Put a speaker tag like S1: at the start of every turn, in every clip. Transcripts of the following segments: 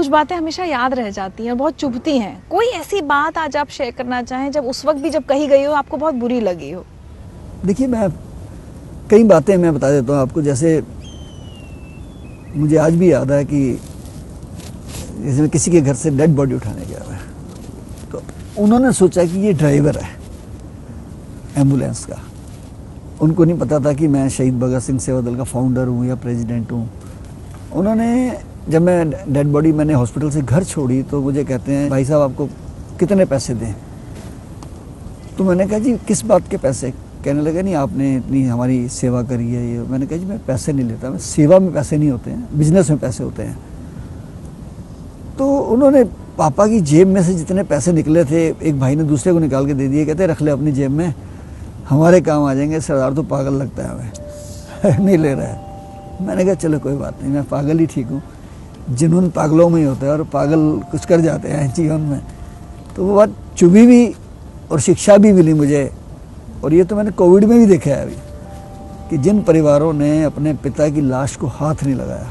S1: कुछ बातें हमेशा याद रह जाती हैं और बहुत चुभती हैं। कोई ऐसी बात आज आप शेयर करना चाहें जब उस वक्त भी जब कही गई हो आपको बहुत बुरी लगी हो?
S2: देखिए, मैं कई बातें मैं बता देता हूँ आपको। जैसे मुझे आज भी याद है कि जैसे मैं किसी के घर से डेड बॉडी उठाने गया था, तो उन्होंने सोचा कि ये ड्राइवर है एम्बुलेंस का। उनको नहीं पता था कि मैं शहीद भगत सिंह सेवा दल का फाउंडर हूँ या प्रेसिडेंट हूँ। उन्होंने, जब मैं डेड बॉडी मैंने हॉस्पिटल से घर छोड़ी तो मुझे कहते हैं, भाई साहब आपको कितने पैसे दें? तो मैंने कहा जी किस बात के पैसे? कहने लगे नहीं आपने इतनी हमारी सेवा करी है ये। मैंने कहा जी मैं पैसे नहीं लेता, मैं सेवा में पैसे नहीं होते हैं, बिजनेस में पैसे होते हैं। तो उन्होंने पापा की जेब में से जितने पैसे निकले थे एक भाई ने दूसरे को निकाल के दे दिए। कहते रख ले अपनी जेब में, हमारे काम आ जाएंगे, सरदार तो पागल लगता है हमें नहीं ले रहा है। मैंने कहा चलो कोई बात नहीं, मैं पागल ही ठीक हूँ। जुनून पागलों में ही होता है और पागल कुछ कर जाते हैं जीवन में। तो वो बात चुभी भी और शिक्षा भी मिली मुझे। और ये तो मैंने कोविड में भी देखा है अभी कि जिन परिवारों ने अपने पिता की लाश को हाथ नहीं लगाया,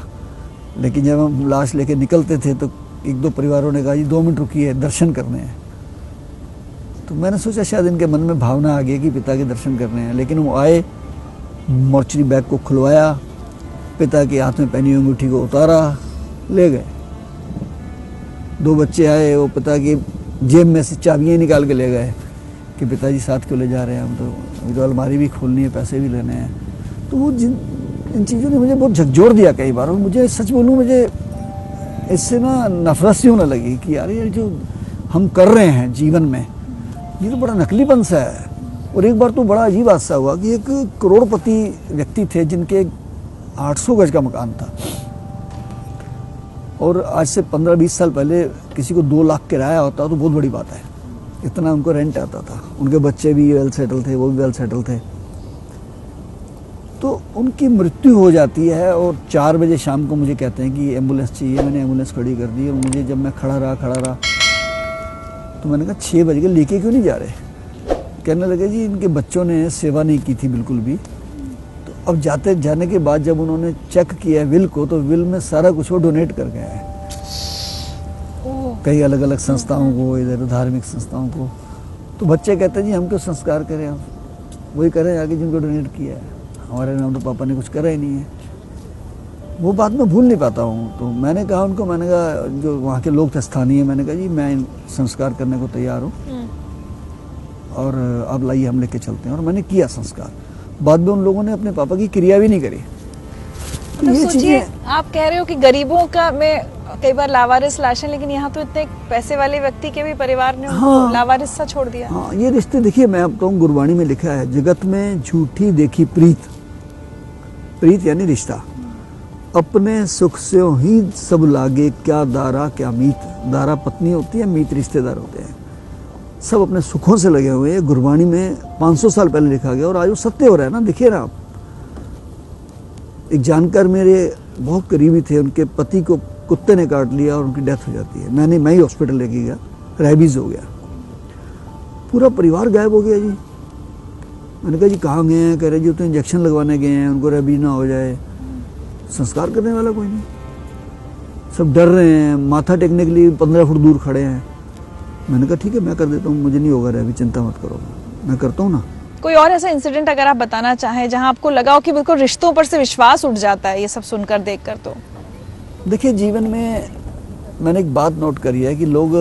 S2: लेकिन जब हम लाश लेके निकलते थे तो एक दो परिवारों ने कहा जी 2 मिनट रुकिए, दर्शन करने हैं। तो मैंने सोचा शायद इनके मन में भावना आ गई कि पिता के दर्शन करने हैं। लेकिन वो आए, मोर्चरी बैग को खुलवाया, पिता के हाथ में पहनी अंगूठी को उतारा, ले गए। 2 बच्चे आए, वो पिता की जेब में से चाबियाँ निकाल के ले गए कि पिताजी साथ क्यों ले जा रहे हैं, हम तो अभी तो अलमारी भी खोलनी है, पैसे भी लेने हैं। तो वो इन चीज़ों ने मुझे बहुत झकझोर दिया कई बार। और मुझे सच बोलूँ, मुझे इससे ना नफरत सी होने लगी कि यार ये जो हम कर रहे हैं जीवन में, ये तो बड़ा नकलीपन सा है। और एक बार तो बड़ा अजीब हादसा हुआ कि एक करोड़पति व्यक्ति थे जिनके 800 गज का मकान था, और आज से 15-20 साल पहले किसी को 2 लाख किराया होता तो बहुत बड़ी बात है, इतना उनको रेंट आता था। उनके बच्चे भी वेल सेटल थे, वो भी वेल सेटल थे। तो उनकी मृत्यु हो जाती है और 4 बजे शाम को मुझे कहते हैं कि एम्बुलेंस चाहिए। मैंने एम्बुलेंस खड़ी कर दी और मुझे, जब मैं खड़ा रहा तो मैंने कहा 6 बज गए, लेके क्यों नहीं जा रहे? कहने लगे जी इनके बच्चों ने सेवा नहीं की थी बिल्कुल भी। तो अब जाने के बाद जब उन्होंने चेक किया विल को, तो विल में सारा कुछ वो डोनेट कर गए हैं कई अलग अलग संस्थाओं को, इधर धार्मिक संस्थाओं को। तो बच्चे कहते हैं जी हम क्यों संस्कार करें, हम वही करें आगे जिनको डोनेट किया है, हमारे नाम तो पापा ने कुछ करा ही नहीं है। वो बात मैं भूल नहीं पाता हूँ। तो मैंने कहा उनको, मैंने कहा जो वहाँ के लोग थे स्थानीय, मैंने कहा जी मैं संस्कार करने को तैयार हूँ और अब लाइए हम लेके चलते हैं। और मैंने किया संस्कार। बाद में उन लोगों ने अपने पापा की क्रिया भी नहीं करी।
S1: तो ये सोचिए, आप कह रहे हो कि गरीबों का में कई बार लावारिस लाशें, लेकिन यहाँ तो इतने पैसे वाले व्यक्ति के भी परिवार ने उनको लावारिस सा छोड़ दिया।
S2: हाँ, ये रिश्ते देखिए, मैं अब कहूँ गुरबाणी में लिखा है, जगत में झूठी देखी प्रीत, प्रीत यानी रिश्ता, अपने सुख से ही सब लागे, क्या दारा क्या मीत। दारा पत्नी होती है, मीत रिश्तेदार होते हैं। सब अपने सुखों से लगे हुए हैं। गुरबाणी में 500 साल पहले लिखा गया और आज वो सत्य हो रहा है ना। देखिए ना आप, एक जानकार मेरे बहुत करीबी थे, उनके पति को कुत्ते ने काट लिया और उनकी डेथ हो जाती है। मैं ही हॉस्पिटल लेके गया, रेबीज हो गया, पूरा परिवार गायब हो गया जी। मैंने कहा जी कहाँ गए हैं? कह रहे जी तो इंजेक्शन लगवाने गए हैं, उनको रेबीज ना हो जाए। संस्कार करने वाला कोई नहीं, सब डर रहे हैं, माथा टेकने के लिए 15 फुट दूर खड़े हैं। मैंने कहा ठीक है मैं कर देता हूँ, मुझे नहीं होगा रेबीज, चिंता मत करो, मैं करता हूँ ना।
S1: कोई और ऐसा इंसिडेंट अगर आप बताना चाहें जहां आपको लगा हो कि बिल्कुल रिश्तों पर से विश्वास उठ जाता है ये सब सुनकर देखकर? तो
S2: देखिए, जीवन में मैंने एक बात नोट करी है कि लोग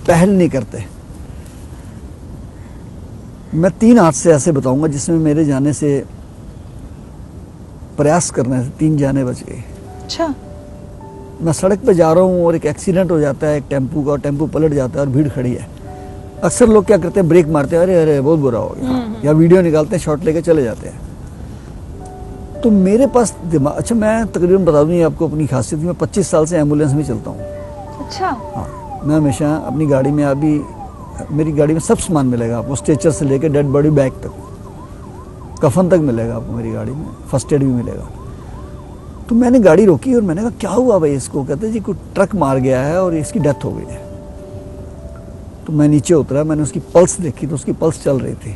S2: पहल नहीं करते। मैं 3 हादसे ऐसे बताऊंगा जिसमें मेरे जाने से, प्रयास करने से 3 जाने बच गई।
S1: अच्छा।
S2: मैं सड़क पे जा रहा हूँ और एक एक्सीडेंट हो जाता है एक टेम्पू का, और टेम्पू पलट जाता है और भीड़ खड़ी है। अक्सर लोग क्या करते हैं, ब्रेक मारते हैं, अरे अरे बहुत बुरा हो गया, या वीडियो निकालते हैं, शॉट लेके चले जाते हैं। तो मेरे पास दिमाग, अच्छा मैं तकरीबन बता दूँ आपको अपनी खासियत, मैं 25 साल से एम्बुलेंस में चलता हूँ।
S1: अच्छा।
S2: हाँ, मैं हमेशा अपनी गाड़ी में, अभी मेरी गाड़ी में सब सामान मिलेगा आपको, स्ट्रेचर से लेकर डेड बॉडी बैग तक, कफन तक मिलेगा आपको मेरी गाड़ी में, फर्स्ट एड भी मिलेगा। तो मैंने गाड़ी रोकी और मैंने कहा क्या हुआ भाई इसको? कहते जी कोई ट्रक मार गया है और इसकी डेथ हो गई है। तो मैं नीचे उतरा, मैंने उसकी पल्स देखी तो उसकी पल्स चल रही थी।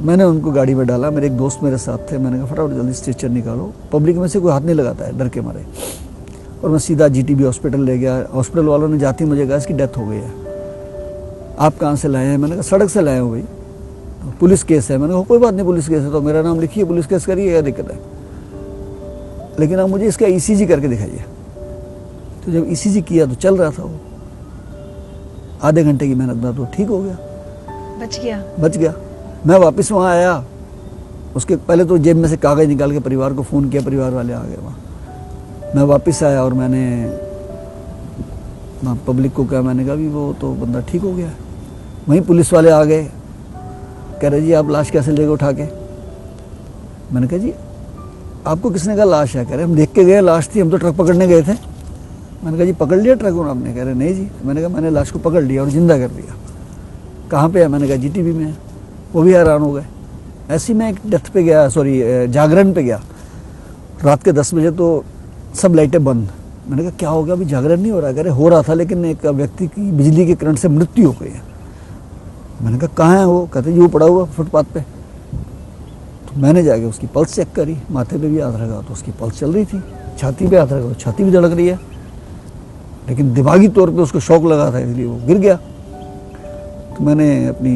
S2: मैंने उनको गाड़ी में डाला, मेरे एक दोस्त मेरे साथ थे, मैंने कहा फटाफट जल्दी स्ट्रेचर निकालो। पब्लिक में से कोई हाथ नहीं लगाता है डर के मारे। और मैं सीधा जीटीबी हॉस्पिटल ले गया। हॉस्पिटल वालों ने जाते ही मुझे कहा इसकी डेथ हो गई है। आप कहाँ से लाए हैं? मैंने कहा सड़क से लाए हो भाई, पुलिस केस है। मैंने कहा कोई बात नहीं, पुलिस केस है तो मेरा नाम लिखिए, पुलिस केस करिए, क्या दिक्कत है, लेकिन आप मुझे इसका ईसीजी करके दिखाइए। तो जब ईसीजी किया तो चल रहा था वो, आधे घंटे की मेहनत में तो ठीक हो गया, बच गया। मैं वापस वहाँ आया, उसके पहले तो जेब में से कागज़ निकाल के परिवार को फ़ोन किया, परिवार वाले आ गए वहाँ। मैं वापस आया और मैंने पब्लिक को कहा, मैंने कहा भी वो तो बंदा ठीक हो गया। वहीं पुलिस वाले आ गए, कह रहे जी आप लाश कैसे ले गए उठा के? मैंने कहा जी आपको किसने कहा लाश है? कह रहे हम देख के गए लाश थी, हम तो ट्रक पकड़ने गए थे। मैंने कहा जी पकड़ लिया ट्रक और आपने? कह रहे नहीं जी। मैंने कहा मैंने लाश को पकड़ लिया और जिंदा कर दिया। कहाँ पे है? मैंने कहा जीटीबी में है। वो भी हैरान हो गए। ऐसे ही मैं एक डेथ पे गया, सॉरी जागरण पे गया, रात के 10 बजे, तो सब लाइटें बंद। मैंने कहा क्या हो गया? अभी जागरण नहीं हो रहा? कह रहे हो रहा था लेकिन एक व्यक्ति की बिजली के करंट से मृत्यु हो गई है। मैंने कहा कहाँ है वो? कहते जी वो पड़ा हुआ फुटपाथ पे। तो मैंने जाके उसकी पल्स चेक करी, माथे पे भी हाथ रखा तो उसकी पल्स चल रही थी, छाती पे हाथ रखा तो छाती भी धड़क रही है, लेकिन दिमागी तौर पे उसको शॉक लगा था इसलिए वो गिर गया। तो मैंने अपनी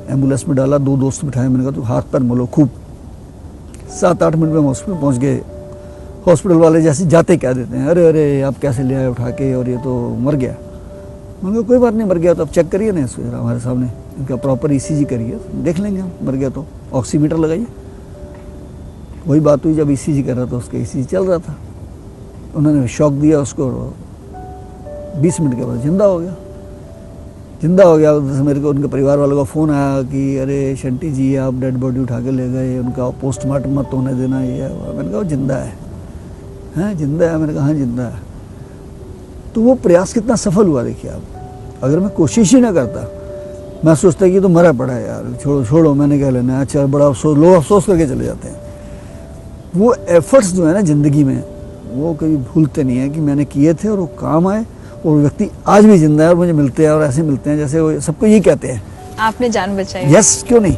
S2: एम्बुलेंस में डाला, 2 दोस्त बिठाए, मैंने कहा तो हाथ पैर मलो खूब। 7-8 मिनट में हॉस्पिटल पहुँच गए। हॉस्पिटल वाले जैसे जाते कह देते हैं अरे अरे आप कैसे ले आए उठा के, और ये तो मर गया। मैंने कहा कोई बात नहीं, मर गया तो अब चेक करिए ना इसको, हमारे सामने इनका प्रॉपर ईसीजी करिए, देख लेंगे हम, मर गया तो ऑक्सीमीटर लगाइए। वही बात हुई, जब ईसीजी कर रहा था उसका ईसीजी चल रहा था, उन्होंने शॉक दिया उसको, 20 मिनट के बाद जिंदा हो गया। मेरे को उनके परिवार वालों का फ़ोन आया कि अरे शंटी जी आप डेड बॉडी उठा के ले गए, उनका पोस्टमार्टम मत होने देना, ये है। मैंने कहा वो जिंदा है। हैं जिंदा है? मैंने कहा हाँ जिंदा है। तो वो प्रयास कितना सफल हुआ देखिए आप। अगर मैं कोशिश ही ना करता, मैं सोचता कि तो मरा पड़ा है यार, छोड़ो मैंने क्या लेना है, अच्छा बड़ा अफसोस, लोग अफसोस करके चले जाते हैं। वो एफर्ट्स जो है ना ज़िंदगी में, वो कभी भूलते नहीं है कि मैंने किए थे और वो काम आए, और व्यक्ति आज भी जिंदा है और मुझे मिलते हैं और ऐसे मिलते हैं जैसे वो सबको ये कहते हैं
S1: आपने जान बचाई।
S2: यस, क्यों नहीं।